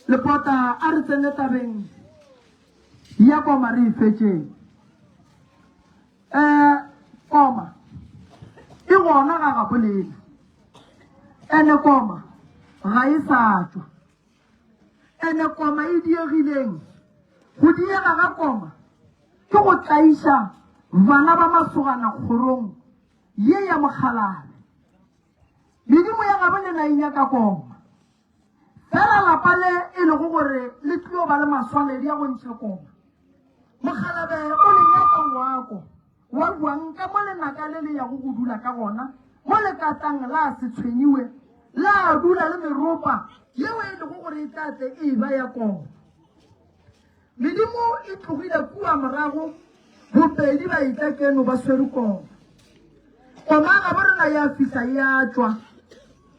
le pota a re tsene tabeng ya koma re ifetseng koma e gona ga ga bolele ene koma ga e sa tswa ene koma e diegileng go diega ga koma ke go tlaisa bana ba masogana kgorong ye ya mogalabe medimo ya ga bone na inyaka koma fela lapa le e le go gore le tlilo ba le maswanedi ya go ntsha koma mogalabe o le nyaka ngwako wa buang ka mo lenaka le le ya go go dula ka gona mo le katang la se tshwenyiwe la dula le meropa yeo e le go gore e tate e ba ya koma medimo e tlogile kua morago bopedi ba itakeno ba swere koma koma ga borena ya fisa ya tswa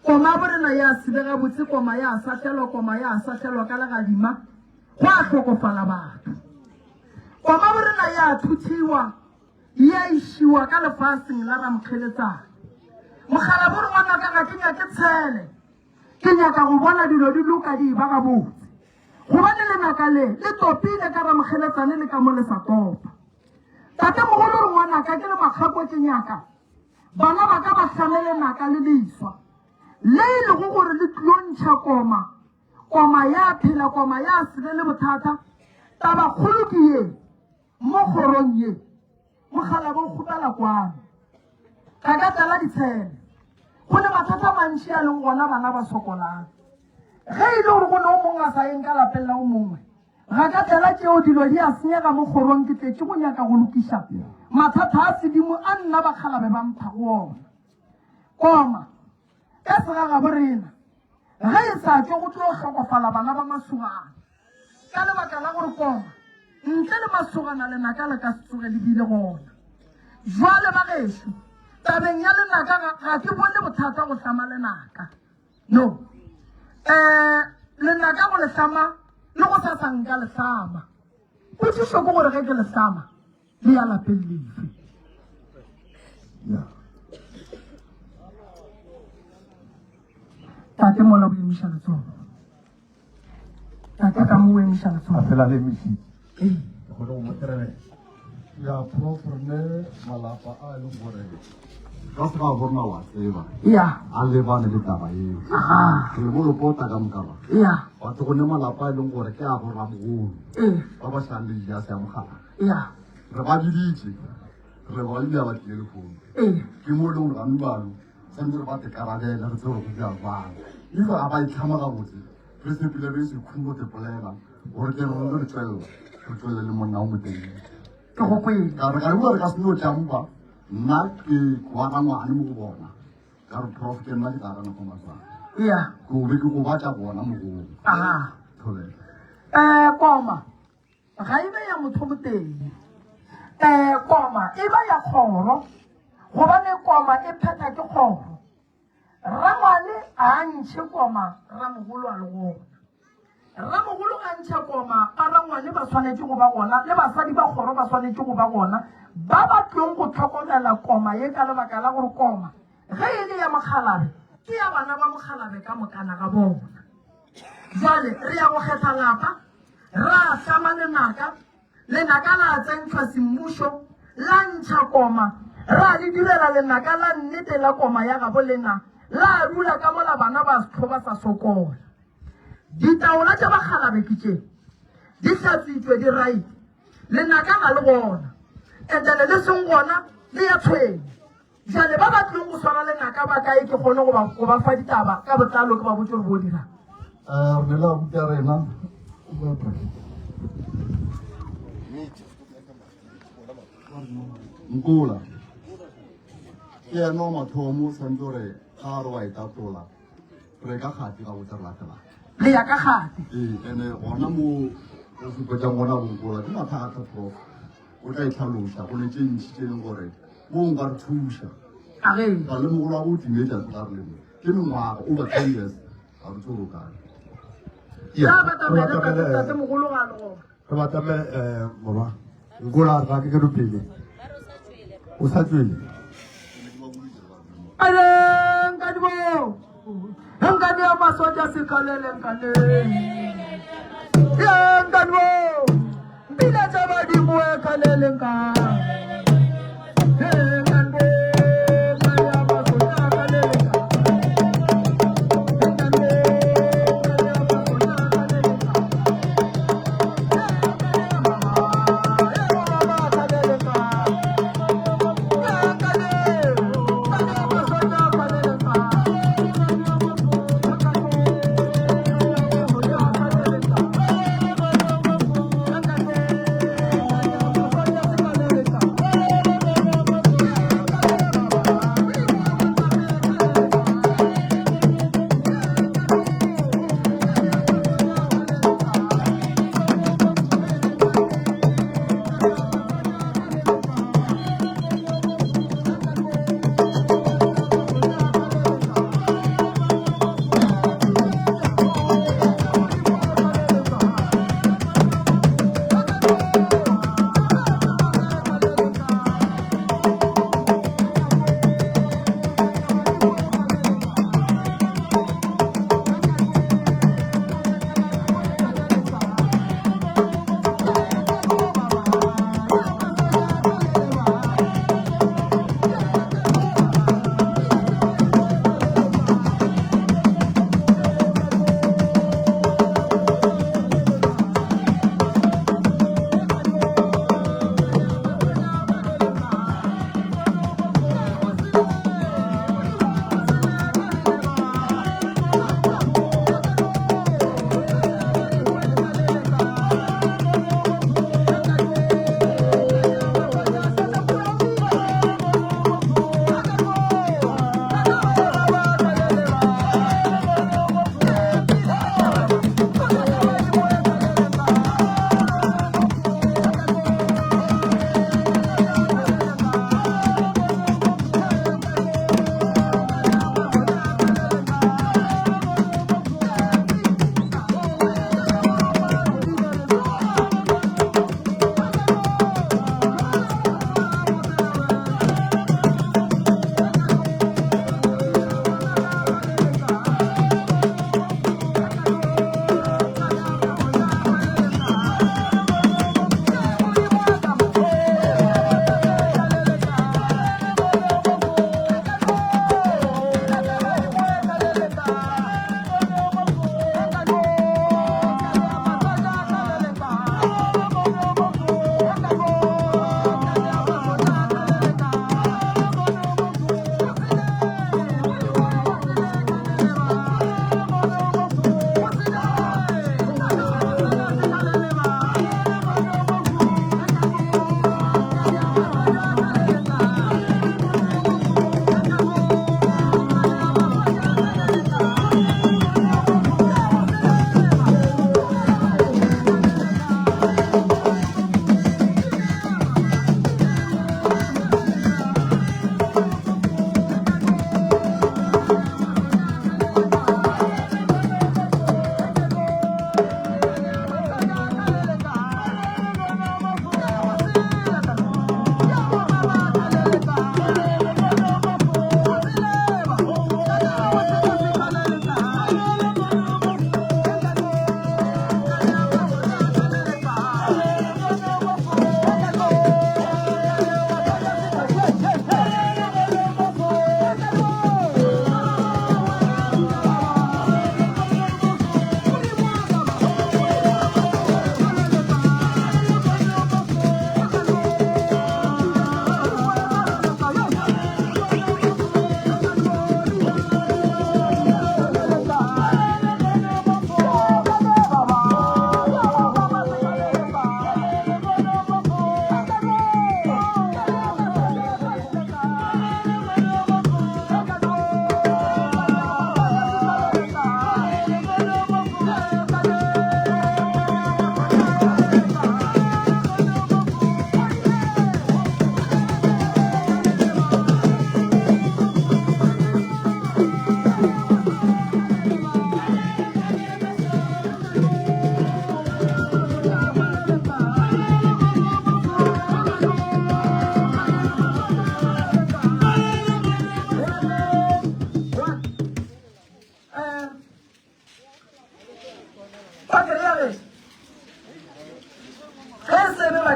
koma borena ya sebega botse koma ya satlhelwa ka legadima go a tlhokofala batho koma borena ya thuthiwa ya ishiwa ka lefaseng la ramokgeletsana mogala bore ngwana ka ga kenya ke tshele ke nyaka go bona dilo di loka di ba ga botse gobane lenaka le topile ka ramogheletsane le ka mo le sa topa tate mogolo re ngwanaka ke le makgako ke nyaka bana ba ka ba tlhamele naka le leiswa le ile go gore le tlontšha koma ya phela koma ya sebe le bothata taba kgolo ke ye mo kgorong ye mogala bo kgopela kwano ka ka tala ditshele go le mathata mantši a leng gona bana ba sokolang ge e le gore go ne o mongwe a sa eng ka lapella o mongwe ga ka tela tšeo dilo di a senyega mo kgorong ke tletše go nyaka go lokiša mathata a sedimo a nna bakgalabe ba mpha go ona koma ka segaga borena ge e sa tšwe go tlo tlhokofala bana ba masogana ka lebaka la gore koma ntle le masogana lenaka le ka se tsoge le bile gona jwale bagešo tabeng ya lenaka ga ke bone bothata go tlama lenaka no lenaka go le tlama le go sa sanka le tlama potšišo ke gore ge ke le tlama le ya lapeng lefe tate mola bo emiša letsogo tate ka mo o emiša letsogo fela le mešitse ke kgone go moterele ya prof ne malapa a e leng gore ka se ga borna wa tseba ya a lebane le taba eo re bolo pota ka mokaba ya batho go ne malapa a e leng gore ke a go ramogolo ba ba sa le ja se amogala ya re ba diditse re ba le ba telephone ke mo le ga mbalo sentse re ba te karabela re tsoro go ja bana ifa a ba itlhama ga botse re se pele re se khumbo te polela gore ke re tswela le monna o moteng ke go kwele ka re ka re ka se no tšamba nna ke kwana ngwane mo go bona ka re prof ke nna ke tarana go masana ya ko be ke go batla bona mo go aha tholela koma ga e be ya motho moteng koma e ba ya kgoro gobane koma e pheta ke kgoro rangwane a ntšhe koma ramogolo a le gona ramogolo a ntšha koma a rangwane ba tshwanetse go ba gona le basadi ba kgoro ba tshwanetse go ba gona ba ba tlong go tlhokomela koma ye ka lebaka la gore koma ge e le ya mokgalabe ke ya bana ba mokgalabe ka mokana ga bona jale re ya go kgetha lapa ra tlama lenaka la tsentšhwa semmušo la ntšha koma ra le direla lenaka la nnete la koma ya gabo lena la dula ka mola bana ba setho ba sa sokola ditaola tša bakgalabe ke tše di hlatsitswe di right lenaka ga le gona endele le seng gona le ya tshwenye jale ba ba tlong go swara lenaka ba kae ke kgone go ba fa ditaba ka botlalo ke ba botse gore bo dirang re ne la buka rena nkola ke ena o mathomo santse gore ga re wa itatola re ka gati ga botse re latelang le ya ka gate ene gona mo o supetsang gona bonkola ke mathata prof o tla itlhalosa go le tse ntšhi tse leng gore mo nka re thuša a ge ka le mogolo wa go teenager tla re lemo ke mengwaga over 10 years ga re tse go kae tate mogolo ga le gona re batame morwa nkola ga ke ke pele o sa tswele nkadi ya masoja sikalele nkale nkadibo mbila tša badimo e kalele nka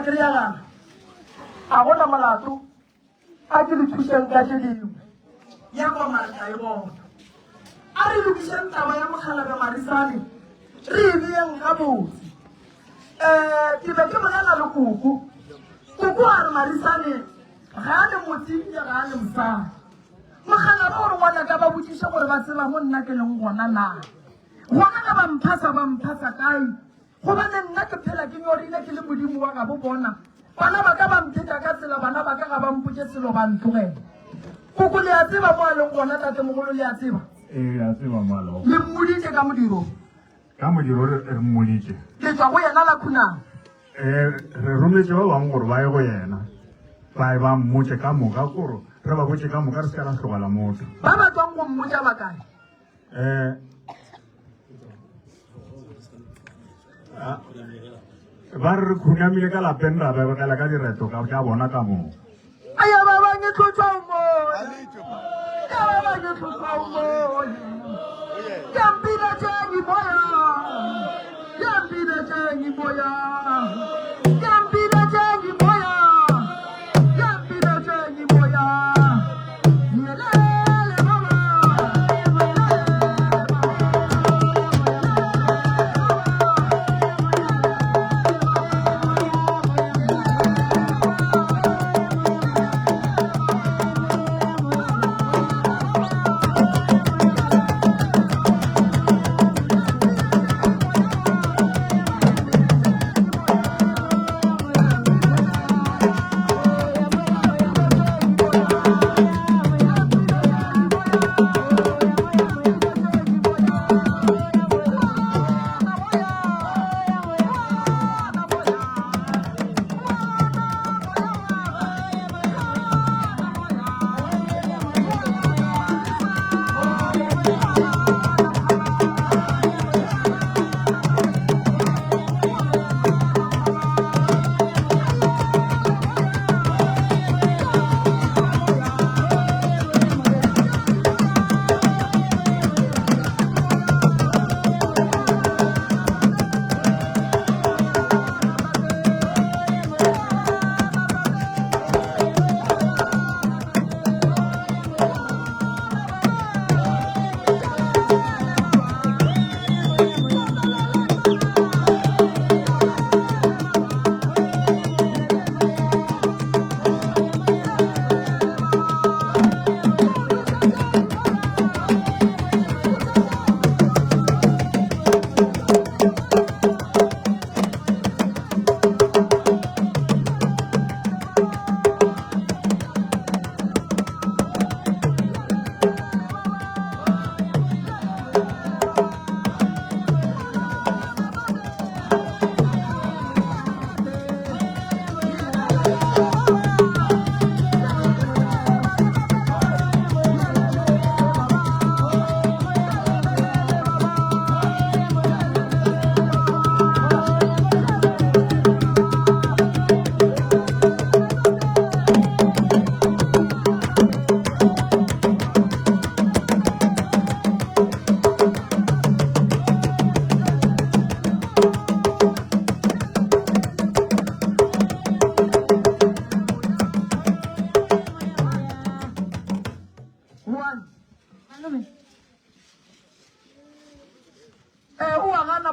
ke re yana a gona malato a ke le thusang ka tse dingwe ya kwa marka e bona a re lokiseng taba ya Mokgalabe Marisane re e beeng ga botse ke be ke bolela le Kuku a re Marisane ga a le motsebile ga a le mosadi Mokgalabe gore ngwana ka ba botsiša gore ba tseba mo nna ke leng gona na gona ka ba mphasa kae gobane nna ke phela ke nyorile ke le modimo wa ga bo bona bana ba ka ba mpheta ka tsela bana ba ka ga ba mpotse selo ba ntlogela Kuku le a tseba mo a leng gona tatemogolo le a tseba a tseba malo le mmoditse ka modiro re mmoditse le tswa go yena la khunang re rometse ba bangwe gore ba ye go yena ba ba mmotse ka moka gore re ba botse ka moka re se ka ra tlogela motho ba ba tswang go mmotsa ba kae ba re khunamile ka lapeng ra berekela ka direto ka tša bona ka moo aya ba ba ke tlhotswa mo ya ba ba ke tlhotswa mo ya mpina tšenyi boya ya mpina tšenyi boya ya mpina tšenyi boya ya mpina tšenyi boya yelele baba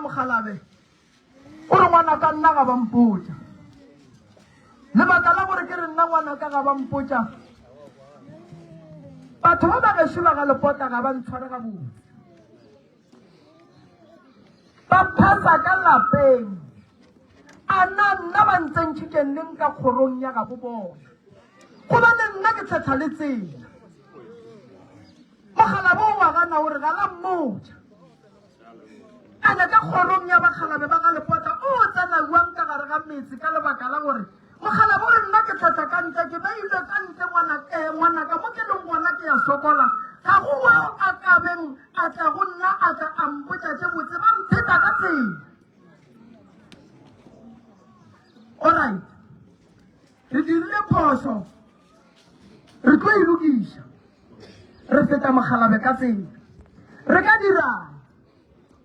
Mokgalabe o re ngwana ka nna ga ba mpotsa lebaka la gore ke re nna ngwana ka ga ba mpotsa batho ba ba gešo ba ga lepota ga ba ntshware ga botse ba phasa ka lapeng a nna ba ntsentšhitšeng le nka kgorong ya ga bo bona gobane nna ke tšhetha le tsela Mokgalabe o wa gana gore ga la mmotsa ane ka kgorong ya Bakgalabe ba ga lepota o tsena buang ka gare ga metsi ka lebaka la gore Mokgalabe o re nna ke tšhetha ka ntle ke beile ka ntle ngwanaka mo ke leng ngwana ke ya sokola ga go wao a kabeng a tla go nna a tla a mpotsa tse botse ba mpheta ka tsela alright re dirile phoso re tlo e lokiša re feta Mokgalabe ka tsela re ka dirang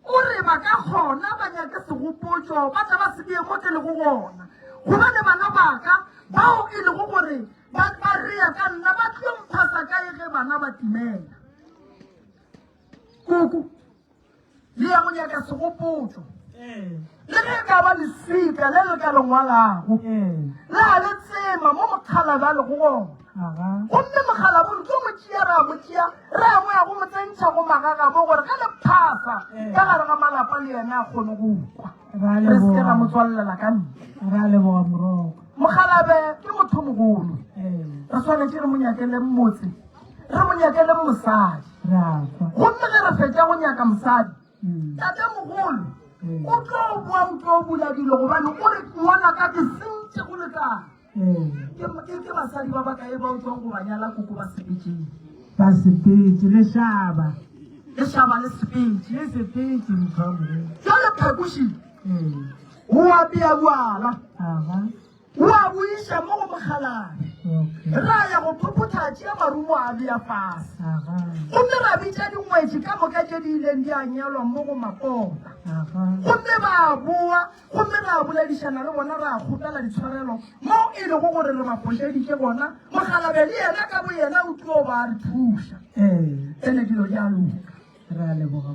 o re ba ka kgona ba nyake segopotso ba tla ba se die mo ke le go gona gobane bana baka bao e lego gore ba rea ka nna ba tlomphasa kae ge bana ba timela koko le ya go nyaka segopotso le ge ka ba leswika le le ka lengwalago le a le tsema mo mokgala ba le go gona gomme mokgalabolo ke mo tšea ra mo tšea re a mo ya go mo tsentšha go magaga mo gore ka le phasa ka gare ga malapa le yena a kgone go ukwa re seke ra mo tswalela ka ntle mogalabe ke motho mogolo re tshwanetse re mo nyakele motse re mo nyakele mosadi gomme ge re fetša go nyaka mosadi tate mogolo o tlo boa o tlo bula dilo gobane o re ngwana ka ke sentše go lekana ke basadi ba baka e ba o tswang go ba nyala koko ba sepetseng ba sepetse le shaba le sepetse le sepetse mothamore jale phekoši o a bea boala o a boiša mo go mogalabe ra ya go phopothatši ya marumo a bea fase gomme ra bitša dingwetši ka moka tše di ileng di a nyalwa mo go mapota gomme ba boa gomme ra boledišana le bona ra kgopela ditshwarelo mo e lego gore re bapošeditše bona mogalabe le yena ka bo yena o tlo ba a re thuša ene dilo di a loka ra leboga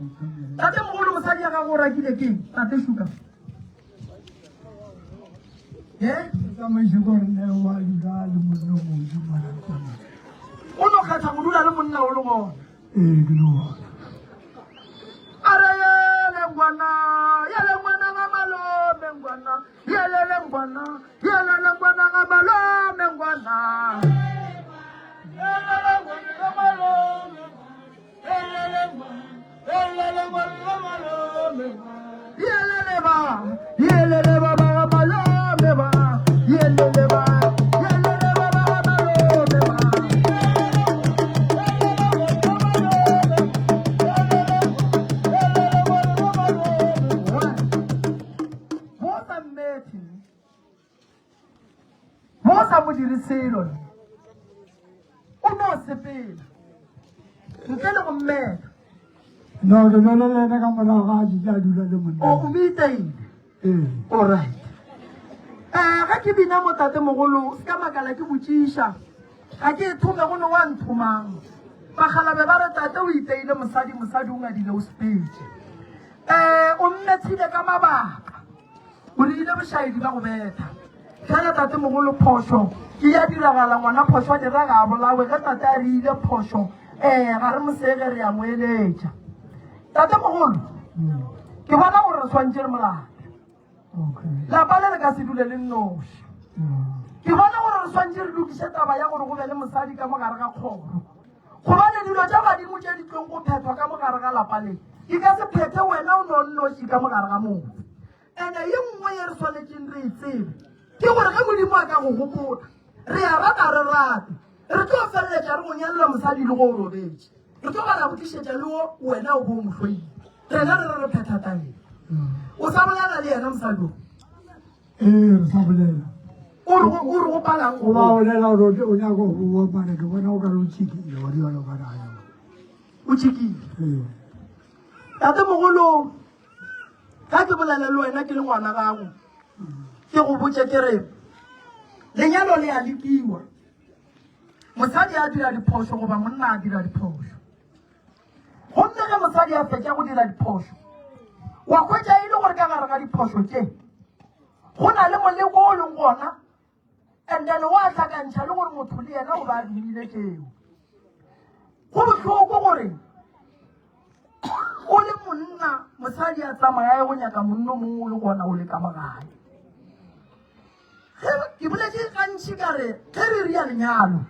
tate mogolo mosadi ya gago o rakile keng tate suka o no kgetha go dula le monna o le gona a re yele ngwana ga malome ngwana yelele ngwana ga malome ngwana yelele ba ba malome ba yelele ba selo o no sepela ntle le go mmela no ka morago ga dula le monna o meiteile alright ga ke bina mo tate mogolo se ka makala ke botšiša ga ke thome go ne wa nthomang bagalabe ba re tate o iteile mosadi o ngadile o sepetse o mmetshile ka mabaka o dirile bošaedi ba go betha jale tate mogolo phošo ke ya diragala ngwana phošo a dira ga bolawe ge tate a re ile phošo ga re mosege re ya mo eletša tate mogolo ke bona gore re swantše re molate lapa le le ka se dule le nnoši ke bona gore re swantše re lokiše taba ya gore go be le mosadi ka mogare ga kgoro gobane dilo tša badimo tše di tlong go phethwa ka mogare ga lapa le di ka se phethe wena o no nnoši ka mogare ga motse ande ye nngwe ye re tshwanetseng re e tsebe ke gore ge modimo a ka go gopola re ya rata re rate re tlo feleletša re go nyalela mosadi le go o robetše re tlo bana botlišetša le wo wena o bo o motlhoile rena re re phetha tae o sa bolela le yena mosadi re sa bolela o re go palang o ba bolela gore o nyaka go bua mane ke bona o ka re o tšhikile wa dialo ka nayo o tšhikile tate mogolo ga ke bolela le wena ke le ngwana gago ke go botse ke re lenyalo le a lekiwa mosadi a dira diphošo goba monna a dira diphošo gomme ge mosadi a fetša go dira diphošo wa kgwetša e le gore ka gare ga diphošo tše go na le moleko o leng gona and then wa hlakantšha le gore motho le yena o ba a dimile tšeo go bohloko gore o le monna mosadi a tsamaya ya go nyaka monno mongwe le gona o le ka magae ke boletše gantši ka re ge re ria lenyalo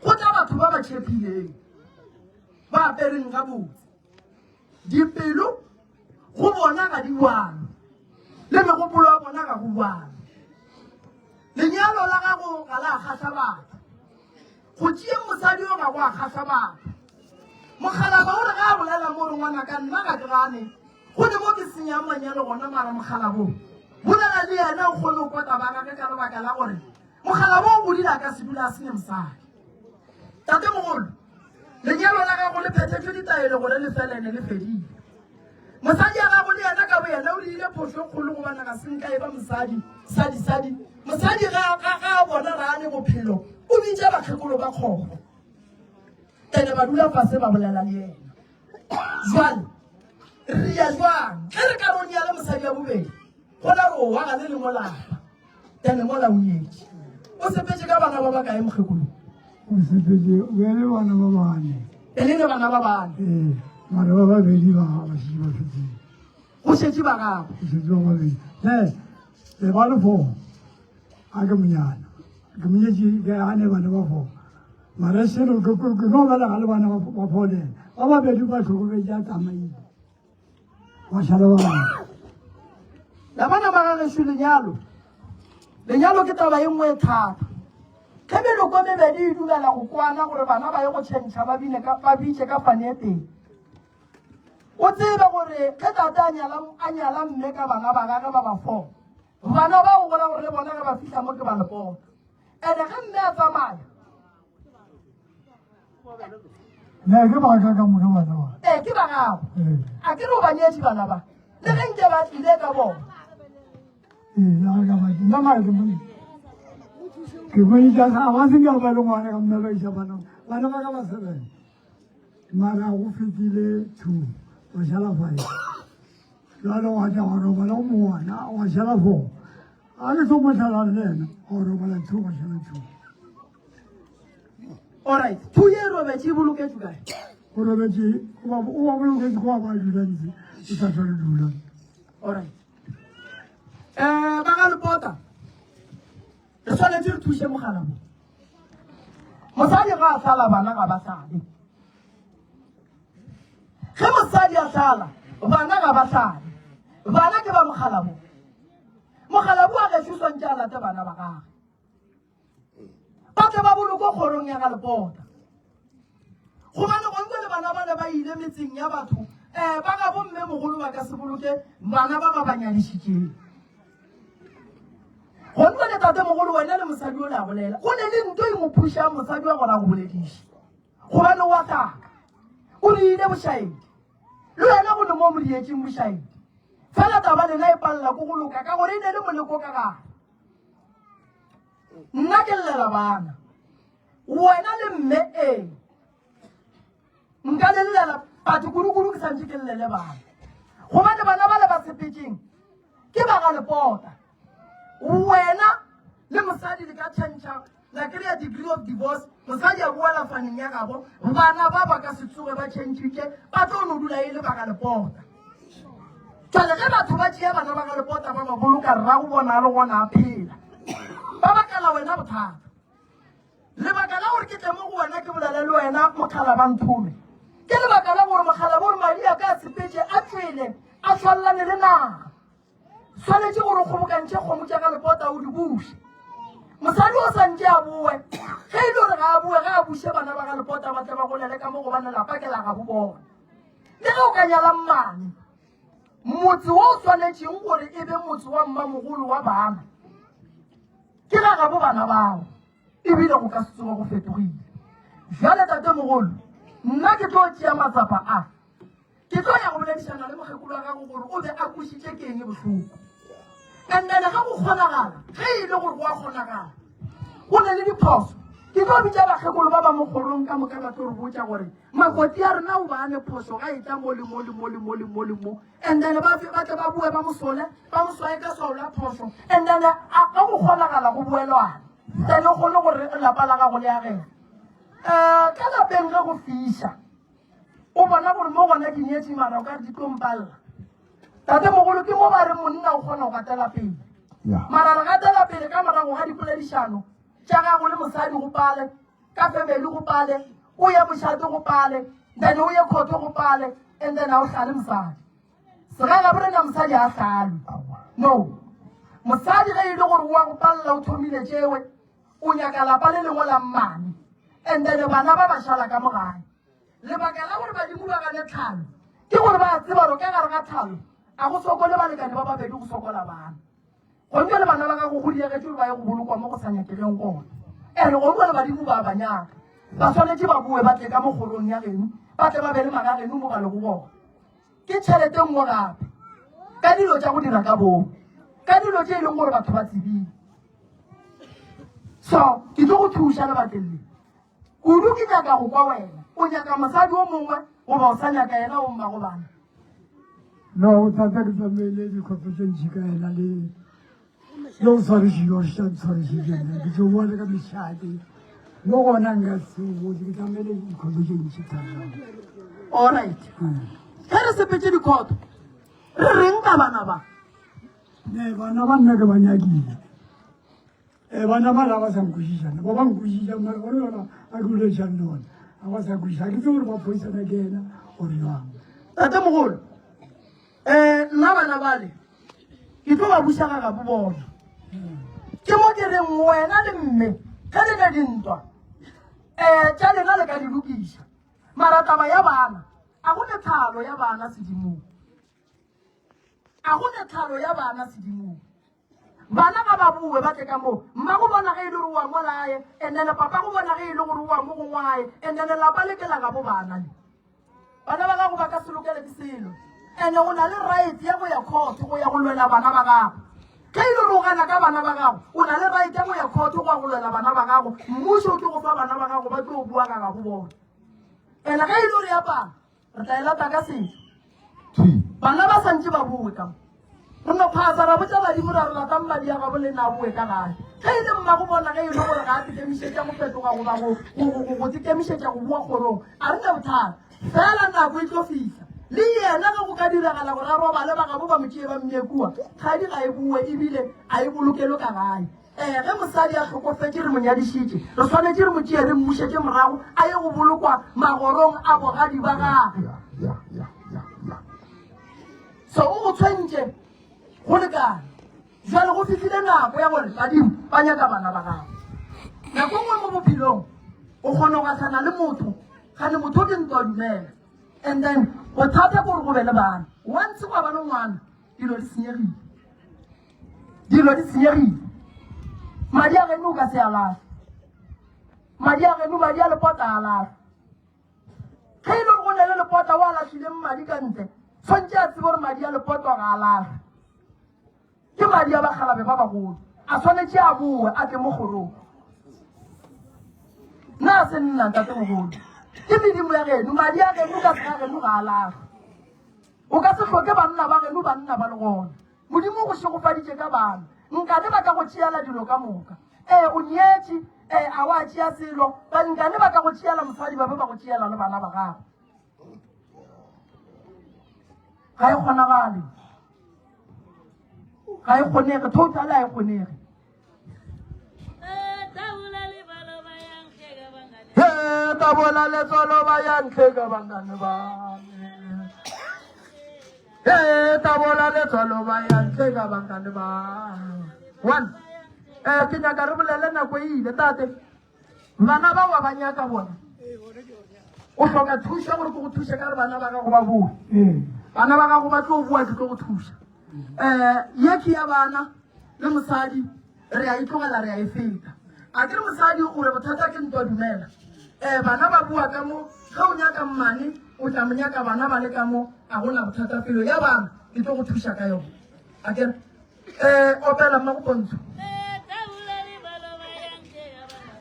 go tla batho ba ba tšhepileng ba apereng ga botse dipelo go bona ga di bwane le megopolo ya bona ga go bwane lenyalo la gago ga la kgatlha batho go tšea mosadi o ga go a kgatlha batho mogalaba o re ga a bolela mo re ngwana ka nna ga ke gane go ne mo ke senyang manyalo gona mara mogalabong bolela le yena o kgone go kota ba gage ka lebaka la gore mogalabo o bodile a ka se dula a senye mosadi tate mogolo lenyalo la gago le phethetšwe ditaelo gore le felene le fedile mosadi ya gago le yena ka bo yena o le ile phoso kgolo go bana ka senka e ba mosadi mosadi ga bona ra ne bophelo o bitse bakgekolo ba kgogo ene ba dula fase ba bolela le yena jwale re ya jwang ge re ka ronyale mosadi ya bobedi gona re wa ga le lengolapa ene mola o nyetse o sepetse ka bana ba ba kae mokgekolo o sepetse o ele bana ba bane e le bana ba bane mara ba babedi ba šie ba fetseng go šetse ba gago o setse ba babedi le ba le fo a ke monyana ke monyetše ke ane bana ba fo mara selo ke no bela ga le bana ba folela ba babedi ba tlhokometse a tsamaile wa šala ba bana la bana ba gagešo lenyalo ke taba e nngwe e thata ge meloko mebedi e dumela go kwana gore bana ba ye go tšhentšha ba bitše ka fane e teng o tsebe gore ge tate a nyala mme ka bana ba gage ba ba fo bana ba o bona gore le bona ge ba fitlha mo ke ba lepota ande ge mme a tsamaya ne ke ba ka moka bana ba ke ba gago a ke re o banyetši bana ba le ge nke ba tlile ka bona ke boitsa ga ba se ka ba le ngwana ka mmela isa bana ba ka ba sebele mara go fetile 2 wa šala 5 jalo wa tla wa robala o mona wa šala 4 a ke so motlhala le ena o robala 2 wa šala 2 alright 2 ye robetse e boloketse kae o robetse o ba boloketse go ba dula ntse o sa tshware dula alright ba ga lepota re tshwanetse re thuse mogala mo mosadi ga a sala bana ga ba sale ge mosadi a sala bana ga ba sale bana ke ba mogala mo a gešo swantse a late bana ba gage ba tle ba boloko kgorong ya ga lepota gobane gontse le bana bane ba ile metseng ya batho ba ga bomme mogolo ba ka se boloke bana ba ba banyadišitšeng gonne le tate mogolo wena le mosadi o le a bolela go ne le nto e mo phušang mosadi wa gona go bolediše gobane wa taka o le ile bošaedi le wena go ne mo modietseng bošaedi fela taba lena e palela ko go loka ka gore e ne le moleko ka gare nna ke llela bana wena le mme nka le llela batho kudu ke santse ke llele bana gobane bana ba le ba sepetseng ke ba ga lepota wena le mosadi le ka tšhentšha la kry-a degree of divorce mosadi a boela faneng ya gabo bana ba ka se tsoge ba tšhentšhitše ba tlo no dula e le ba ga lepota jale ge batho ba tšea bana ba ga lepota ba ba boloka rra go bona le gona a phela ba bakala wena bothata lebaka la gore ke tle mo go wena ke bolele le wena mokgala ba nthome ke lebaka la gore mogala bore madi a ka sepetse a tswele a tshwalelane le naga tshwanetse gore kgobokantšhe kgomo tša ka lepota o di buše mosadi o santse a boe ge e le gore ga a boe ga a buše bana ba ga lepota ba tle ba golele ka mo go bane lapa ke la ga bo bona le ge o ka nyalang mane motse o o tshwanetseng gore e be motse wa mmamogolo wa bana ke ga gabo bana bao ebile go ka se tsoga go fetogile jale tate mogolo nna ke tlo tšea matsapa a ke tlo ya go boledišana le mokgekolo wa gago gore o be a kwešiše ke eng bohloko and then ga go kgonagala ge e le gore go a kgonagala go ne le diphoso ke tlo bitša bakgekolo ba ba mo kgorong ka moka ba tlo re botša gore makoti a rena o bane phoso ga e tla mo and then ba tle ba bue ba mosole ba moswae ka sola phoso and then ga go kgonagala go boelwane then o kgone gore lapa la gago le agela ka lapeng ge go fiša o bona gore mo gona ke nyetse mara o ka re di tlo mpalela tate mogolo ke mo ba re monna o kgona go gatela pele mara re gatela pele ka morago ga dipoledišano tša gago le mosadi go pale ka family go pale o ye mošate go pale then o ye kgotho go pale and then a o hlale mosadi segaga borena mosadi a hlalwe no mosadi ge e le gore oa go palela o thomile tšewe o nyaka lapa le lengwe la mmane and then bana ba ba šala ka mogae lebaka la gore badimo ba gane tlhalo ke gore ba tseba gore ka gare ga tlhalo a go sokole balekane ba babedi go sokola bana gonne le bana ba ka go diegetse gore ba ye go bolokwa mo go sa nyakegeng gona and gonne le badimo ba banyaka ba tshwanetse ba bue ba tle ka mo kgorong ya geno ba tle ba be le magageno mo ba le go bona ke tšhelete nngwe gape ka dilo tša go dira ka bong ka dilo tše e leng gore batho ba tsebile so ke tlo go thuša lebakeng le kudu ke nyaka go kwa wena o nyaka mosadi o mongwe goba o sa nyaka yena o mma go bana no tata ke tsamaile dikgopho tse ntšhi ka ena le o tshwarešile o ša tshwarešikena ke tse bone ka mešate mo gona nka sebotse ke tsamaile dikgopho tse ntšhi thata alright ge re sepetse dikgoto re reng ka bana ba ne bana ba nna ke ba nyakile bana ba la ba sa nkwešišana ba ba nkwešiša mare gore yona a ke bolešang le ona a ba sa nkwešiša a ke tse gore ba phoisana ke ena gore yang tate mogolo nna bana bale ke tlo ba busaga ka bo bona ke mo ke reng wena le mme ge le ne dintwa tša lena le ka di lokiša mara taba ya bana a go ne thalo ya bana sedimong a go ne thalo ya bana sedimong bana ga ba bue ba tle ka moo mma go bona ge e le gore wa mo lae and-ene papa go bona ge e le gore wa mo go ngwae and-ene lapa lekela ka bo bana le bana ba gago ba ka se lokele ke selo and-e o na le right ya go ya court go ya go lwela bana ba gago ge e le gore o gana ka bana ba gago o na le right ya go ya court go ya go lwela bana ba gago mmuso o tlo go fa bana ba gago ba tlo go bua ka go bona and-e ge e le gore ya pana re tla e lata ka setso bana ba santse ba bue ka mo re no phasa ra botsa badimo ra re ratang madi a gabo le na boe ka gae ge e le mma go bona ge e le gore ga a tekemišetša go fetoga goba go tekemišetša go bua kgorong a re ne bothata fela nako e tlo fitlha le yena ge go ka diragala gore a robale ba gabo ba motšee ba mmekua kgadi ga e bue ebile a e bolokelo ka gae ge mosadi a tlhokofetse re monyadišitše re tshwanetse re motšee re mmušetse morago a ye go bolokwa magorong a bogadi ba gage so o go tshwentše go lekana jale go fitlhile nako ya gore badimo ba nyaka bana ba gago nako nngwe mo bophelong o kgona go gatlhana le motho gane motho o ke ntwa dumela and then bothata kore go be le bana once go ba le ngwana dilo di senyegile madi a geno o ka se alafe madi a geno madi a lepota a alafe ge e le go ne le lepota o a latlhileng madi ka ntle tshwantse a tsebe gore madi a lepota ga alafe ke madi a bagalabe ba bagolo a tshwanetse a boe a ke mo kgorong nna a se nnang tate mogolo ke medimo ya geno madi a geno ka sega geno ga alafe o ka se tlhoke banna ba geno banna ba le gona modimo go segofaditše ka bana nkane ba ka go tšeela dilo ka moka o nyetse a wa tšea selo bankane ba ka go tšeela mosadi ba be ba go tšeela le bana ba gago ga e kgonagale ga e kgonege total a e kgonege tabola letsolo ba ya ntle ka bangane ba tabola letsolo ba ya ntle ka bangane ba one ke nyaka re bolele nako e ile tate bana ba wa ba nyaka bona o hloka thuša gore ke go thuše ka re bana ba gago ba bue bana ba gago ba tlo bua ke tlo go thuša ye ke ya bana le mosadi re a itlogela re a e feta a ke re mosadi gore bothata ke ntwa dumela bana ba bua ka mo ge o nyaka mmane o tla mo nyaka bana ba le ka mo a gona bothata pelo ya bana ke tlo go thuša ka yone a kere opela mma go pontsho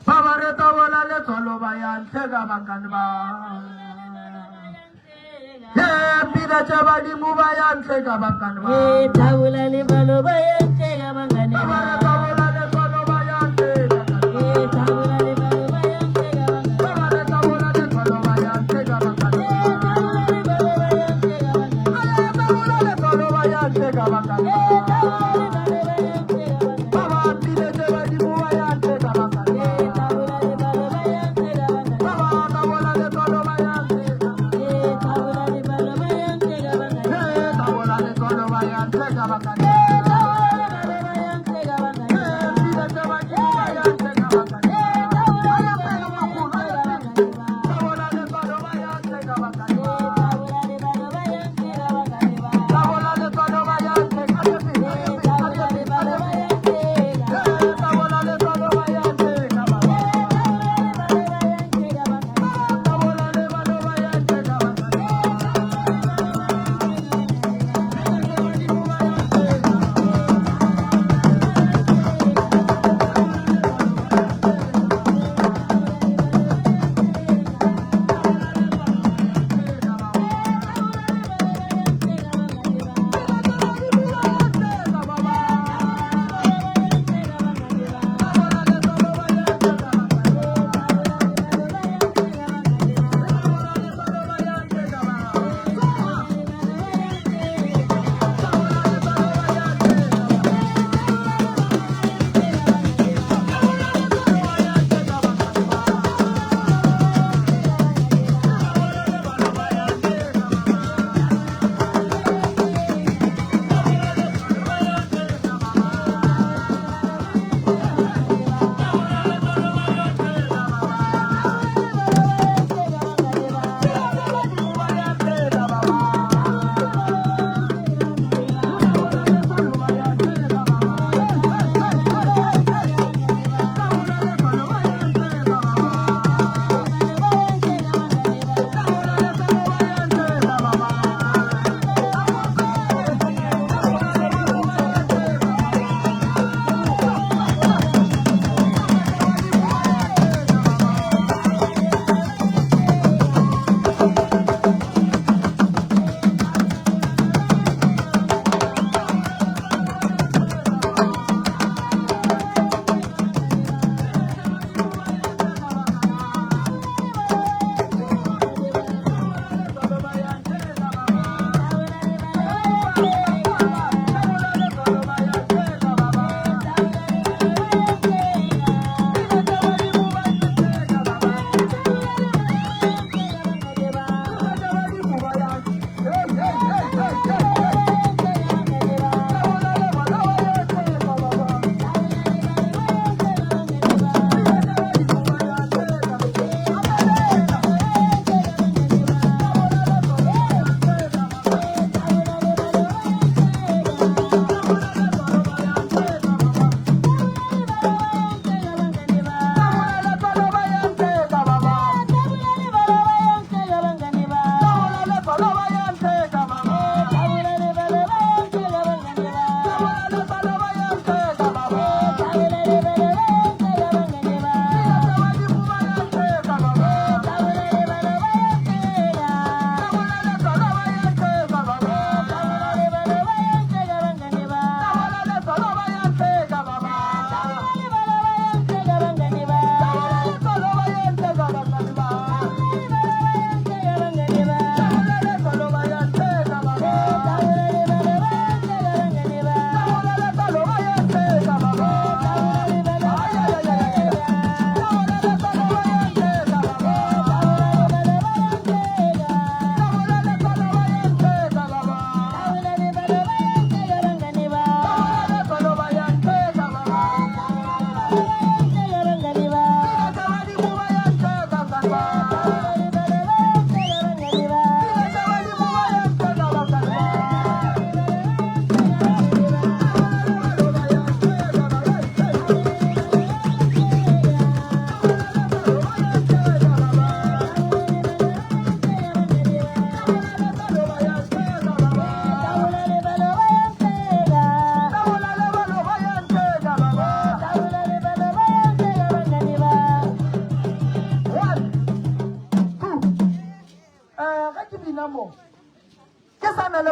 ba ba re tabola letsolo ba ya ntle ka bankane ba pila tša badimo ba ya ntle ka bankane ba tabola le balo ba ya ntle ka bankane ba tabola letsolo ba ya ntle ka tabola le balo ba ya ntle ka bankane tabola letsolo ba ya ntle ka bankane tabola letsolo ba ya ntle ka bankane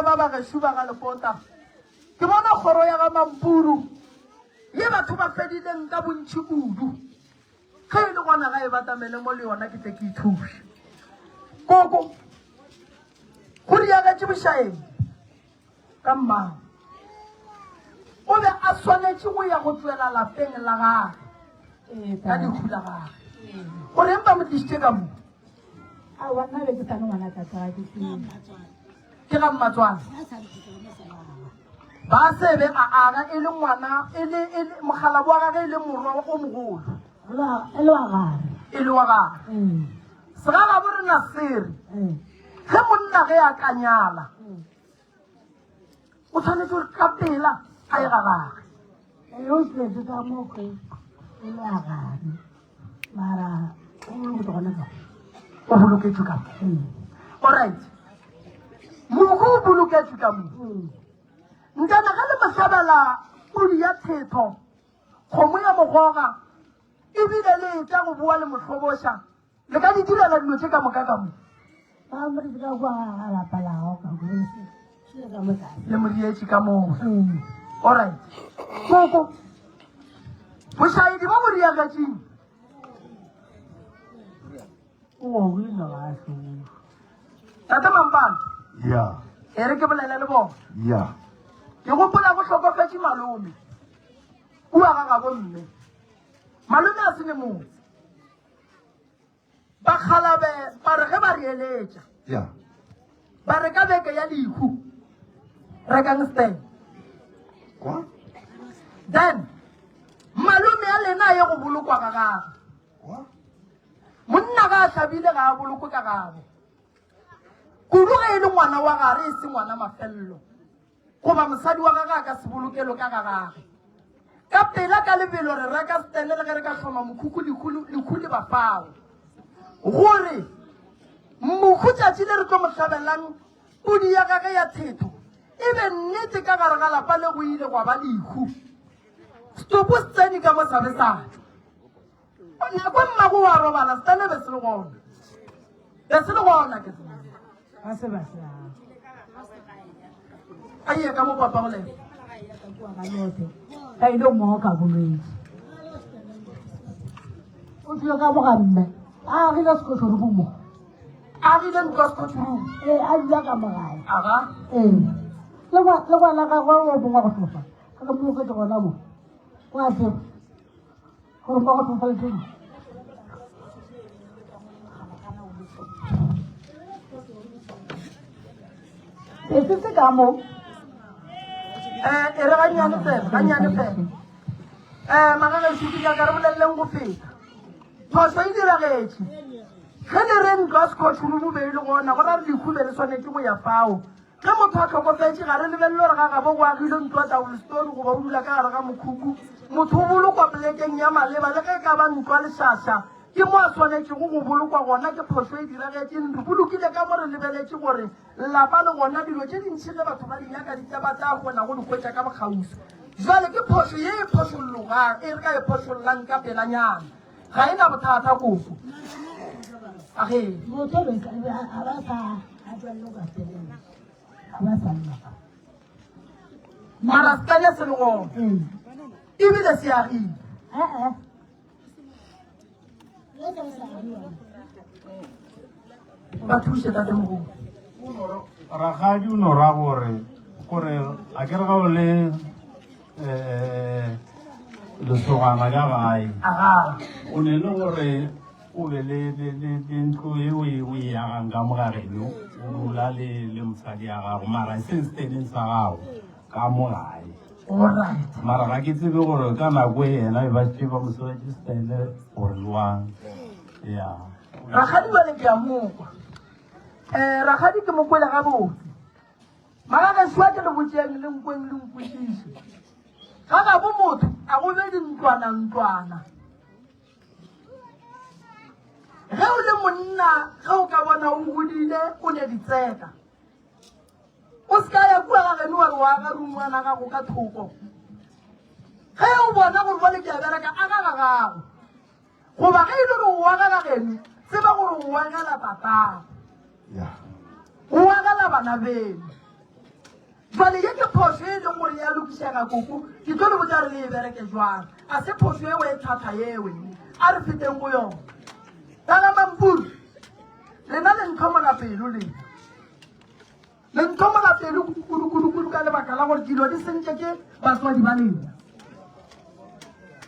ba ba gešo ba ga Lepota ke bona kgoro ya ga Mampuru ye batho ba fedileng ka bontši kudu ge e le gona ga e batamele mo le yona ke tle ke ithuše koko go diagetše bošaeng ka mmao o be a swanetše go ya go tswela lapeng la gage ka dikhu la gage gore empa mo tlišitše ka mo ke ga Mmatswana ba se be a aga e le ngwana e le mogala wa gage e le morwa o mogolo e le wa gage se ga ga borena sere ge monna ge a ka nyala o tshwanetse gore ka pela a e ga gage o boloketswe ka mo alright moko o boloketswe ka mo ntana ga le mahlabela pudi ya thetho kgomo ya mogoga ebile le tla go bua le motlhoboša le ka di direla dilo tse ka moka ka mo le modietše ka moo alright koko bošaedi ba modiagatšing tate Mampane ya e re ke bolela le bona ya ke gopola go tlhokofetse malome kua ga ga bomme malome a sene motse bakgalabe ba re ge ba re eletša ya ba re ka beke ya dikhu rekang stand kwa then malome a lena ye go bolokwa ka gage kwa monna ga a tlhabile ga a bolokwe ka gage kudu ge e le ngwana wa gare e se ngwana mafelelo goba mosadi wa gage a ka se bolokelo ka ga gage ka pela ka lebelo re reka stene le ge re ka tlhoma mokhukhu lekhu le bafao gore mokhu tšatši le re tlo mo tlhabelelang pudi ya gage ya thetho e be nnete ka gare ga lapa le go ile gwa ba lekhu stopo se tsene ka mo sabe satho nako mmago wa robala stene be se le gona ke aye ka mo papa go lena ka ile mo ka bolwetse o tlile ka bogamme a re ka sekotlo re bomo a rile nkoskoturu a dula ka mogae aga le ngwana gagwe o bongwa go tlofa ka ka moloketse gona mo wa tseba gore ba go tlofa le teng e setse ka mo e re ganyane fela magagešuti ka kare boleleleng go feta phoso e diragetše ge le re ntlo scotchroom be le gona go ra re lekhube le tshwanetse go ya fao ge motho a tlhokofetse ga re lebelele gore ga gabo go agile ntlo a taolestone goba o dula ka gare ga mokhukhu motho o bolokwa polekeng ya maleba le ge e ka ba ntlo lešaša ke mo a tshwanetsego go bolokwa gona ke phoso e diragetseng re bolokile ka mo re lebeletse gore lapa le gona dilo tse dintšhi ge batho ba dinyaka ditaba tsa kgona go dikhwetša ka bokgausi jale ke phoso ye e phosollogang e re ka e phosollang ka pelanyana ga e na bothata koko age mara stane se le gona ebile se agile ba thuše tate mogolo Rakgadi o no ra gore a ke re ga o le lesogana ka gae aga o ne le gore o be le ntlo e o e yagang ka mogareno o dula le mosadi ya gago mara se se teneng sa gago ka mo gae alright mara ga ke tsebe gore ka nako e yena e ba šitše ba mosebetši stele gore lwang ya rakgadi jale ke a mokwa rakgadi ke mokwele ga botse magagešwa ke le botšeng le nkweng le nkwešiše ga ga bo motho a go be dintlwana ge o le monna ge o ka bona o godile o ne ditseka o se ka ya kua gageno wa re wa ga rungwana gago ka thoko ge o bona gore bone ke a bereka a ga gagago goba ge e le gore o wa ga gageno tseba gore o wagela tatago ya o wagela bana beno jwale ye ke phoso e leng gore ya lokisega koko ke tlo le botsa re le e bereke jwang a se phoso eo e thata ewe a re feteng go yona kana mampuru lena le ntlhomola pelo le ntlhomola pelo kudu ka lebaka la gore dilo di sentse ke batswadi ba lena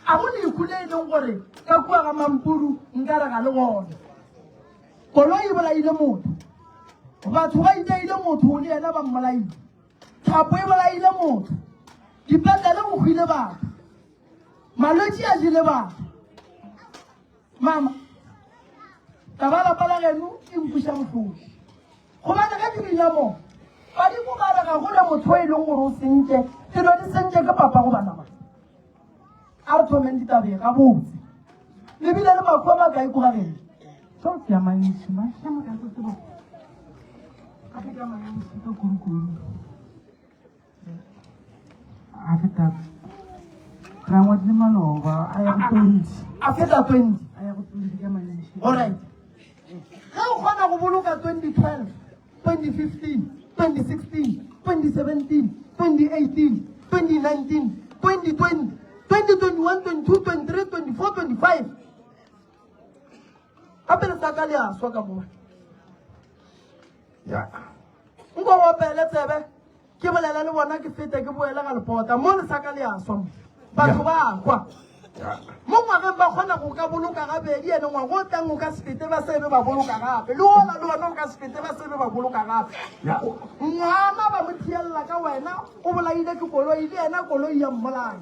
a go le ikule e leng gore ka kua ga mampuru nka re ga le gone koloi e bolaile motho batho ba iteile motho le ena ba mmolaile thapo e bolaile motho dipetlele go hwile batho malwetse a jele batho mama taba lapa la geno e nkuša botlhoko gobane ka dibina mo badimo ba re ga gona motho e leng gore o sentse dilo di sentse ke papa go bana ba a re thomeng ditabe ga botse lebile le makgwa ba ka ikoga geno so ke ya mantši mašamo ka tsebo a feta mantši ka kurukuru a feta rangwa di maloba a ya go 20 a feta 20 a ya go 20 ka mantši alright ga o kgona go boloka 2012 2015 2016 2017 2018 2019 2020 2021 22 23 24 25 gape le saka le a swa ka mona nko opele tsebe ke bolela le bona ke fete ke boela ga lepota mo le saka le a swa batho ba kwa mo ngwageng ba kgona go ka boloka gabedi ene ngwago o tlang o ka se fete ba sebe ba boloka gape le ona le ona o ka se fete ba sebe ba boloka gape ngwana ba mo thielela ka wena o bolaile ke koloi le ena koloi ya mmolai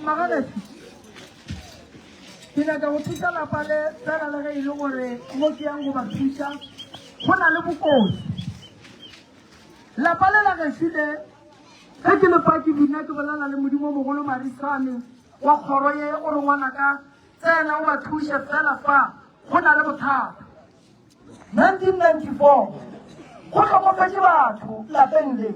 Magaret. Kina ka utisa la pale tsara la ga ile gore mo ke yang go ba thusa gona le bokotsi la pale la ga sile ga ke le paki bina ke bolala le modimo mogolo Marisane wa khoro ye o re ngwana ka tsena o ba thusa fela fa gona le bothata 1994 go tlhokometse batho la pende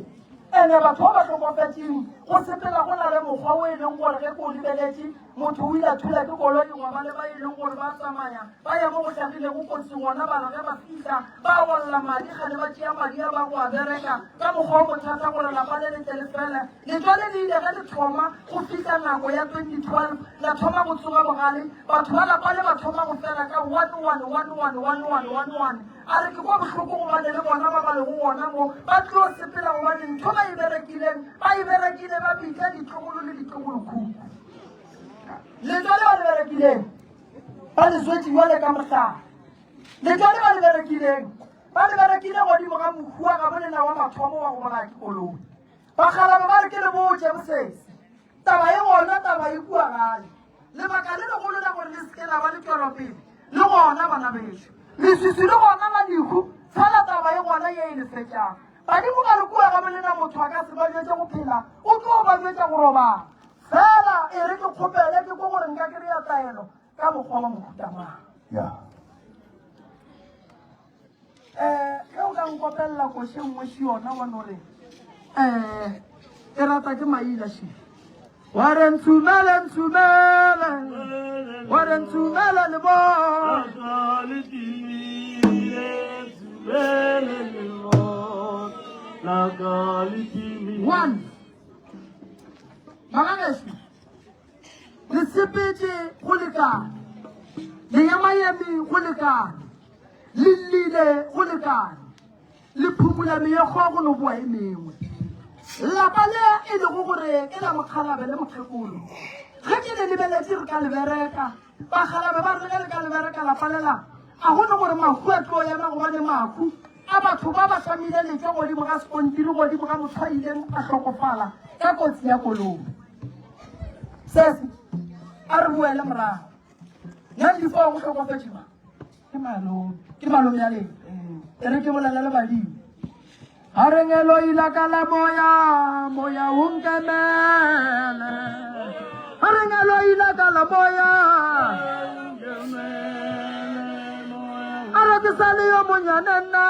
ene batho ba tlhokometseng go sepela go na le mokgwa o e leng gore ge ko lebeletse motho o ile a thula ke koloi ngwa ba le ba e leng gore ba tsamaya ba ya mo go tlhagileng go kotsi ngwana bana ge ba fitlha ba golla madi ga le ba tšea madi a ba go a bereka ka mokgwa o bothata gore lapa le letele fela letswale le ile ge le thoma go fitlha nako ya 2012 la thoma go tsoga bogale batho ba lapa le ba thoma go fela ka 111111 a re ke kwa botlhoko gobane le bona ba ba le go ona mo ba tlo sepela gobane ntho ba e berekile ba bitla ditlogolo le ditlogolokhuku letswale ba le berekileng ba le swetse jwale ka motlhala letswale ba le berekileng godimo ga mokhua ka bolena wa mathomo wa go bona ke koloi bagalabe ba re ke le botse bosese taba e gona taba e kua gae lebaka le legolo la gore le seke la ba le tswelopele le gona bana beso leswisi le gona madiku fela taba e gona ye e le fetšang badimo ka le kua ga bolena motho a ka se ba jwetse go phela o tlo ba jwetse go robala fela e re ke kgopele ke ko gore nka kry-a taelo ka mokgwa wa mohutamang ge o ka nkopelela koše nngwe se yona wane gore e rata ke maila se wa re ntshumele le one Magageso le sepetse go lekane le yamayemi go lekane le lile go lekane le phumula meekgo go no boa e mengwe lapa le e le go gore ke la mokgalabe le mokgekolo ge ke le lebeletse re ka lebereka bagalabe ba re le ka lebereka lapa lela a gone gore mahu a tlo ema gobane mahu a batho ba ba tlamile letswa godimo ga sekontiri godimo ga motho a ileng a tlhokofala ka kotsi ya koloi sese a re boele morago 94 go tlhokofetse ba ke malome ya leng e re ke bolela le badimo a rengelo ilaka la moya o nkemele a rengelo ilaka la moya a re ke sa le yo monyane nna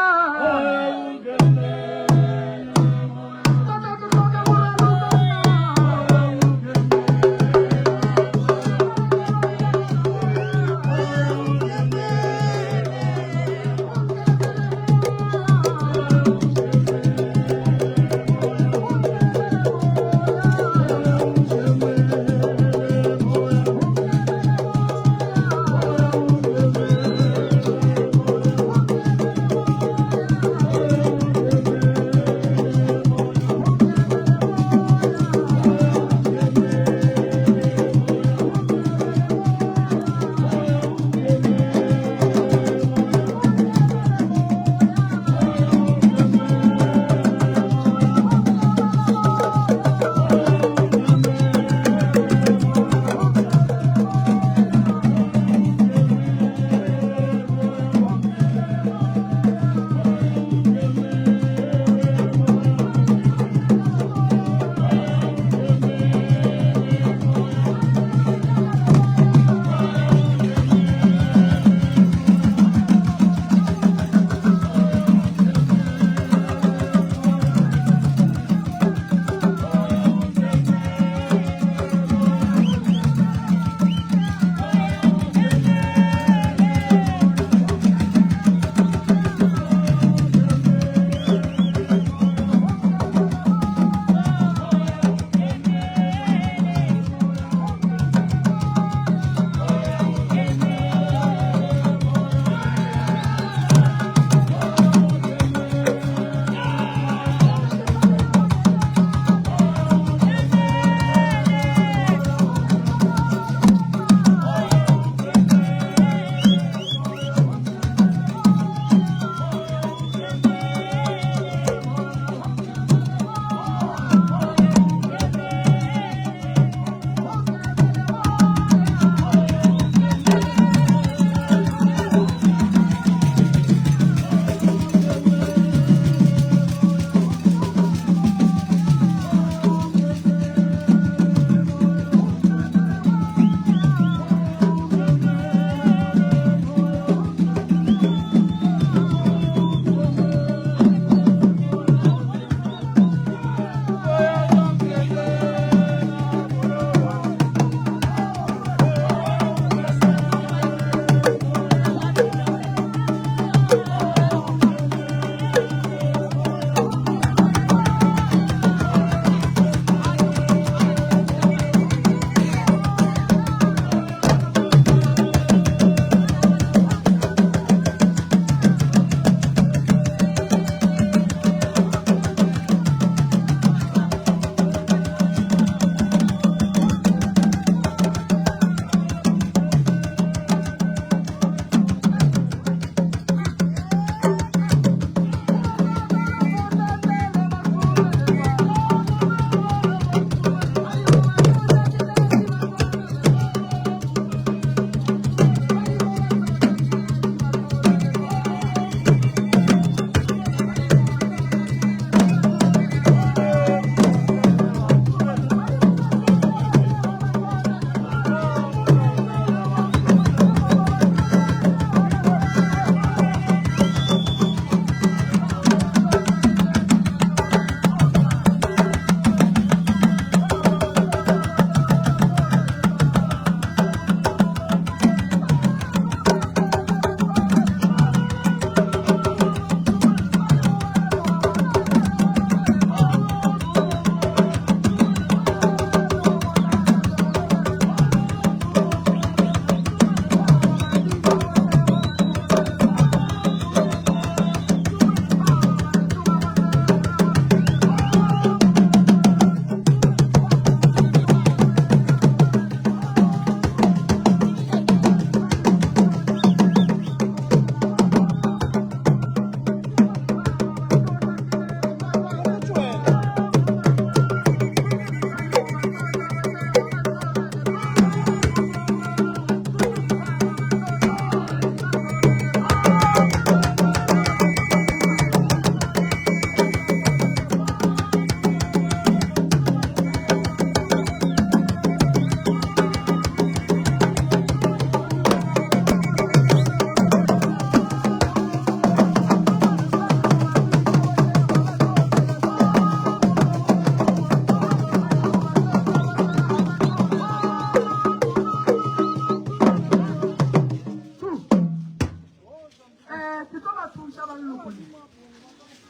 ke tlo ba thusa ba leloko le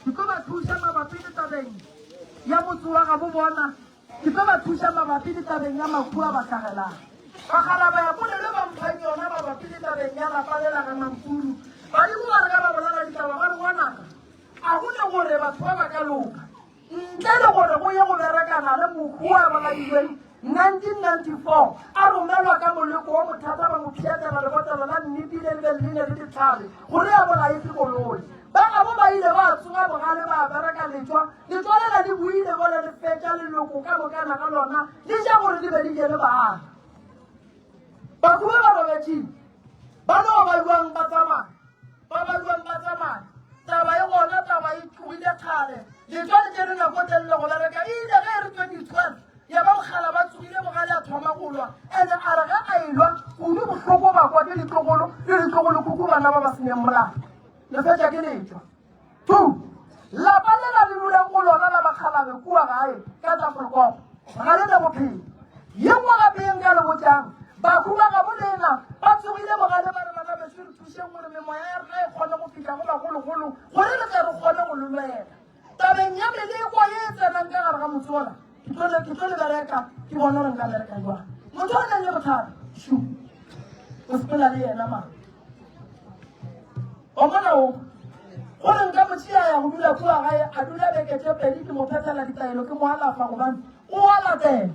ke tlo ba thusa mabapi le tabeng ya motse wa ga bo bona ke tlo ba thusa mabapi le tabeng ya makua ba tlhagelang bagalaba ya bolele ba mphang yona mabapi le tabeng ya lapa le laganangkulu badimo ba re ka ba bolela ditaba ba re ngwanaka a gone gore batho ba ba ka loka ntle le gore go ye go berekana le mokua a bolailweng 1994 a romelwa ka moleko wa mothata ba mo phiatela lebotelo la nnedile le beline le ditlhare gore a bolaetse koloi ba gabo ba ile ba tsoga bogale ba bereka letswa lela di buile bole le fetša leloko ka bokana ka lona le ja gore di be di jele baaga batho ba ba robetšeng ba no ba buang ba tsamaya taba e gona taba e tlogile kgale letswa le jere nako telele go bereka ile ge e re 2012 ya ba mogala ba tsogile bogale a thoma go lwa ande a re ge a elwa kudu bohloko bakwa ke ditlogolo kuku bana ba ba senyeng molao le fetša ke letswa two lapa le la le duleng go lona la bakgalabe kua gae ka tafolkopo ga le le bophelo ye nngwe gape eng ka le botjang bakuba ga bolena ba tsogile bogale ba re bana beso re thuseng gore memoya ya rena e kgone go fitlha go bagologolo gore re tle re kgone go lolwela tabeng ya meleko ye e tsenang ka gare ga motsola ke tlo le bereka ke bona gore nka bereka jwang motho o nang le bothata shu o sepela le yena ma o mona o gore nka motšhia ya go dula kua gae a dula bekete pedi ke mo phethela ditaelo ke mo alafa gobane o alatela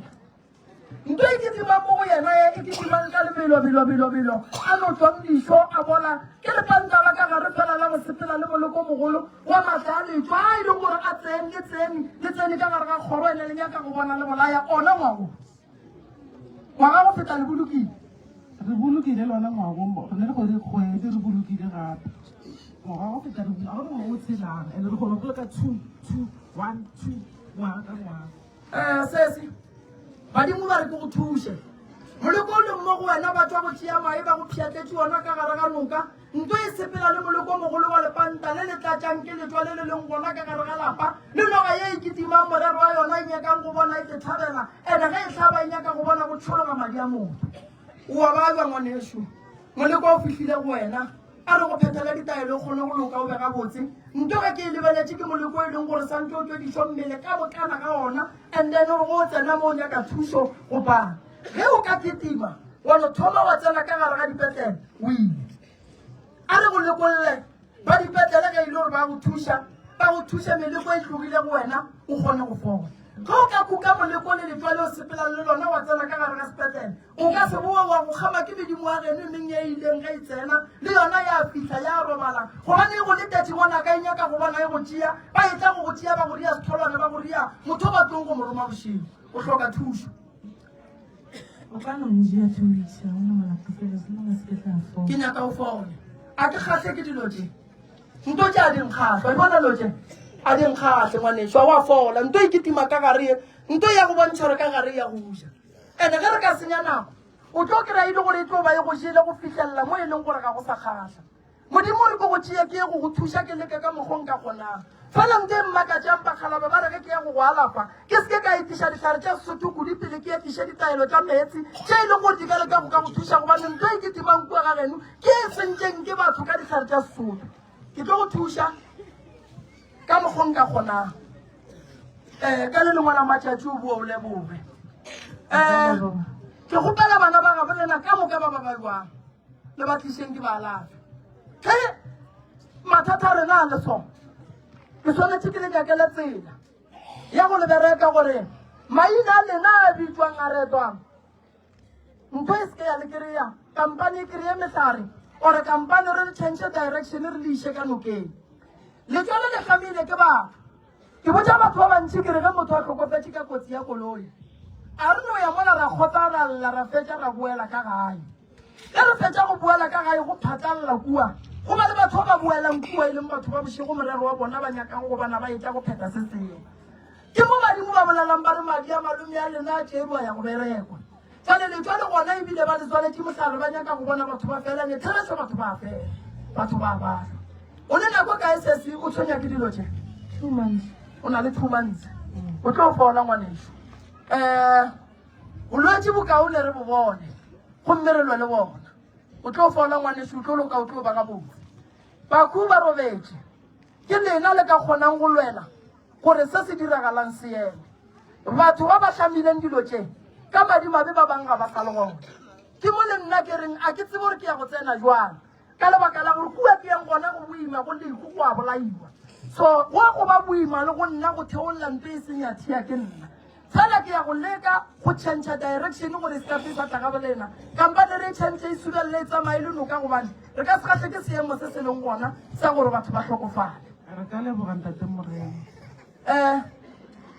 ntho e ketimang mo go yena e ketimang ka lebelo a no tswang dišo a bona ke lepanta ba ka gare fela la go sepela le moleko mogolo wa matla a letswa a e leng gore a tsene ka gare ga kgoro ene le nyaka go bona le bolaya ona ngwaga go feta le bolokile re bolokile lona ngwago re ne re gore kgwedi re bolokile gape ngwaga go feta re bolokile ga re ngwago tshelang and re kgone go le ka 2 1 2 ngwaga ka ngwaga sese badimo ba re ke go thuse moleko o leng mo go wena batho ba go tšea mae ba go phiatletše ona ka gare ga noka nto e sepela le moleko mogolo wa lepanta le letlatšang ke letswa le le leng gona ka gare ga lapa le noga ye e ketimang morero wa yona e nyakang go bona e te thabela ande ge e tlhaba e nyaka go bona go tšhologa madi a motho oa ba jwa ngwaneso moleko o fihlile go wena a re go phethela ditaelo o kgone go loka o be ga botse nto ge ke e lebeletše ke moleko e leng gore santse o tswedišo mmele ka bokana ga ona and then gore go tsena mo o nyaka thuso go bana ge o ka ketima wa no thoma wa tsena ka gare ga dipetlele o ile a re go lekolle ba dipetlele ge e le gore ba go thuša meleko e tlogile go wena o kgone go fola ge o ka kuka moleko le letswa le o sepelang le lona wa tsena ka gare ga sepetlele o ka se boa wa go kgama ke medimo ya geno emeng ye e ileng ge e tsena le yona ya fitlha ya robalang gobane e go letetse ngwana ka e nyaka go bona e go tšea ba e tla go go tšea ba go ria setholwane ba go ria motho ba tlong go moroma bošego o hloka thuso ke nyaka o fole a ke kgatlhe ke dilo tse nto tše a dinkgatlho e bona lo tše a dinkgatlhe ngwanešwa wa fola nto e ketima ka gare nto ya go bontšha gore ka gare ya go ja ande ge re ka senya nako o tlo kry-a ile gore e tlo ba e go jele go fitlhelela mo e leng gore ga go sa kgatlha modimo re ko go tšea ke ye go go thuša ke leke ka mokgong ka kgonang fela nte mmakatšang bakgalabe ba rege ke ya go go alafa ke seke ka etiša ditlhare tša sesotho kudi pele ke etiše ditaelo tša meetse tše e leng gore di ka leka go ka go thuša gobane nto e ketimang kua ga geno ke e sentšeng ke batho ka ditlhare tša sesotho ke tlo go thuša ka mokgong ka kgonang ka le lengwe la matšatši o bua o le bobe ke gopela bana ba gabolena ka moka ba ba jwang le ba tlišeng ke ba alafe ge mathata a rena a le sona ke tshwanetse ke le nyakele tsela ya go lebereka gore maina a lena a bitswang a retwang ntho e seke ya le kry-a kampane e kry-e metlhare ore kampane re le change direction re le iše ka nokeng letswale le gamile ke batho ke botsa batho ba bantši ke re ge motho a tlhokofetse ka kotsi ya koloi a re no ya mola ra kgotsa ra lla ra fetša ra boela ka gae ge re fetša go boela ka gae go phatlalela kua go ba le batho ba ba boelang kua e leng batho ba bošego morero wa bona ba nyakang go bana ba etla go pheta se seo ke mo badimo ba bolelang ba re madi a malome a lena a tšerwa ya go berekwa jale letswale gona ebile ba letswaletše motlhare ba nyaka go bona batho ba fela letlheletse batho ba fela batho ba bala o le nako ka ss o tshwenya ke dilo tše 2 months o na le 2 months o tlo fola ngwanešo bolwetse bokaone re bo bone gomme re lwe le bona o tlo fola ngwanešo o tlo loka o tlo ba ga botse baku ba robetse ke lena le ka kgonang go lwela gore se se diragalang se eme batho ba ba hlamileng dilo tse ka madimabe ba bang ga ba sa le gona ke mo le nna ke reng a ke tsebe gore ke ya go tsena jwang ka lebaka la gore kua ke yang gona go boima go leku go a bolaiwa so go ba boima le go nna go theolla mpe e seng ya thia ke nna fela ke ya go leka go change direction gore se ka fisa tla ka bolena kampane re change e subelle tsamaye le noka gobane re ka se gatle ke seemo se se leng gona sa gore batho ba tlhokofale re ka leboga ntate Morena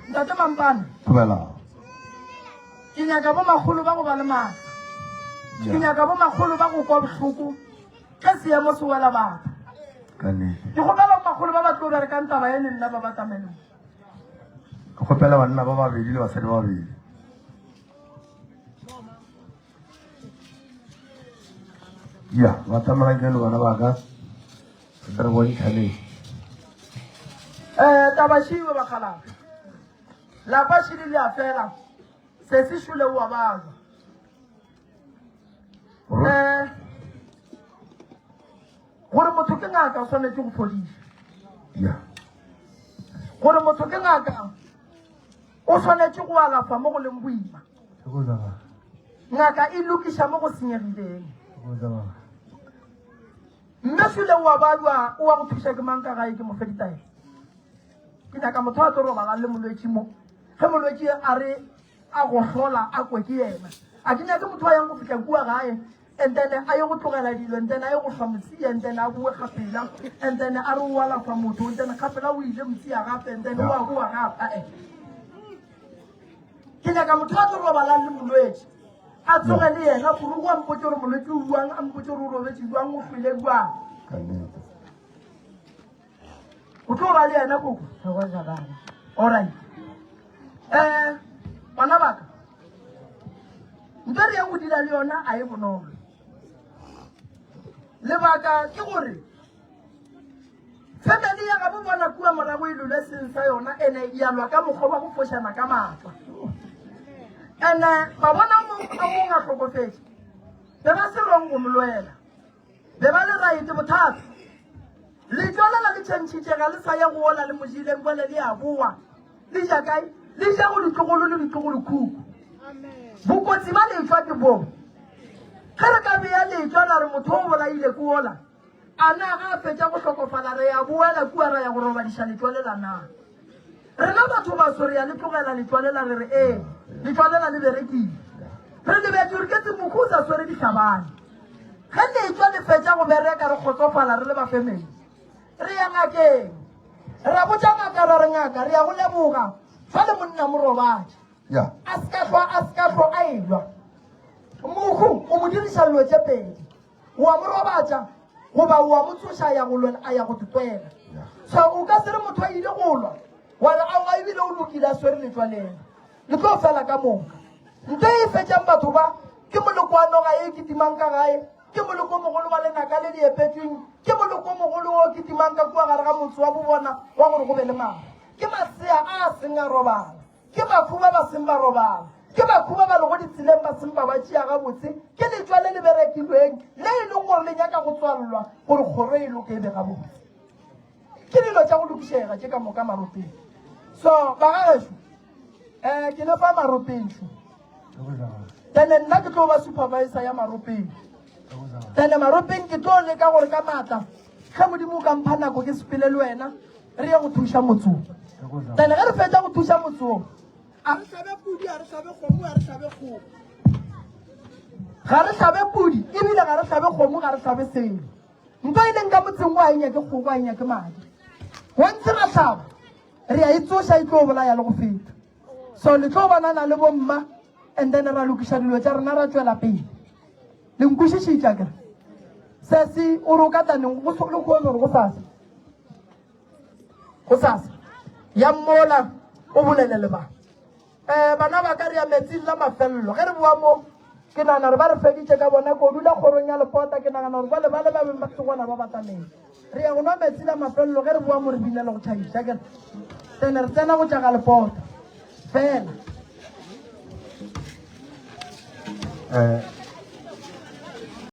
ntate Mampane ke nyaka bo magolo ba go ba le maatla ke nyaka bo magolo ba go kwa bohloko ke seemo se wela batho ke gopela magolo ba ba tlo berekang taba e le nna ba ba tameleng ke gopela banna ba babedi le basadi ba babedi ya ba tsamayang ke le bana ba ka se re bontšhaneng taba šiwe bakgalaga lapa šidi le a fela se se šule wa baja gore motho ke ngaka o tshwanetse go fodiša gore motho ke ngaka o tshwanetse go alafa mo go leng boima ngaka e lokiša mo go senyegileng mme šule wa bajwa o wa go thuša ke mang ka gae ke mofeditaele ke nyaka motho a tlo robalang le molwetse mo ge molwetse a re a go hlola a kwe ke yena a ke nyake motho a yang go fitlha kua gae and then a ye go tlogela dilo and then a ye go hlwa motsia and then a bue gapela and then a re o alafa motho and then gapela o ile motsia gape and then o a bua gape ke nyaka motho a tlo robalang le molwetse a tloge le yena gore o a mpotse gore molwetse o buang a mpotse gore o robetse jwang o file jwang o tlo ba le yena koko alright bana baka ntle re yang go dira le yona a e bonolo lebaka ke gore family ya ga bo bona kua morago e lole seng sa yona ene ya lwa ka mokgwa wa go fošana ka matla ene ba bona mong a tlhokofetse be ba se rong go molwela be ba le raite bothata le tlolela le tšhentšhitše ga le sa ya go ola le mojileng bole le a boa le ja kae le ja go ditlogolo le ditlogolo khuku bokotsi ba letswa ke boo ge re ka beya letswa la re motho o bolaile ke ola a na ga a fetša go tlhokofala re ya boela kua ra ya go robadiša letswalela na rena batho ba so re ya le tlogela letswalela re re letswalela le berekile re lebetse gore ke tsemokgo o sa swere ditlhabane ge letswa le fetša go bereka re kgotsofala re le bafemedi re ya ngakeng ra botša ngaka ra re ngaka re ya go leboga fa le monna morobatše a sekatlwa a elwa mohu o mo diriša dilo tše pedi wa mo robatša goba wa mo tsoša ya go lwela a ya go tutwela so o ka se re motho a ile go lwa wala a ebile o lokile a swere letswaleng le tlo fela ka moka nto e fetšang batho ba ke molokwane ga e kitimang ka gae ke moloko mogolo wa lenaka le diepetsweng ke moloko mogolo o kitimang ka kua gare ga motse wa bobona wa gore go be le maga ke masea a seng a robala ke bakhuba ba seng ba robala ke bakhuba ba lego ditseleng ba seng ba ba tšea gabotse ke letswa le le berekilweng le e leng gore le nyaka go tswalelwa gore kgoro e loke e be gabotse ke dilo tša go lokišega tše ka moka maropeng so bagagešo ke le fa maropengšo then nna ke tlo ba supervisor ya maropeng then maropeng ke tlo leka gore ka maatla ge modimo o kampha nako ke sepele le wena re ye go thuša motsong then ge re fetša go thuša motsong a re hlabe pudi a re hlabe kgomo a re hlabe kgomo ga re hlabe pudi ebile ga re hlabe kgomo ga re hlabe selo nto e leng ka motseng o a enya ke kgoko a enya ke madi wantse ra hlaba re a e tsoša e tlo bolaya le go feta so le tlo banana le bomma and then ra lokiša dilo tša rena ra tšwela pele le nkwešišitša kere sesi o re o kataneng le kgone gore go sasa ya mmola o bolele le bana bana ba ka re ya metsing la mafelelo ge re boa mo ke nagana re ba re feditše ka bona kodu la kgorong ya lepota ke nagana gore bale bale ba beng ba segona ba batameng re ya go nwa metsi la mafelelo ge re boa mo re binele go tšhabiša kere tene re tsena go tšaga lepota fela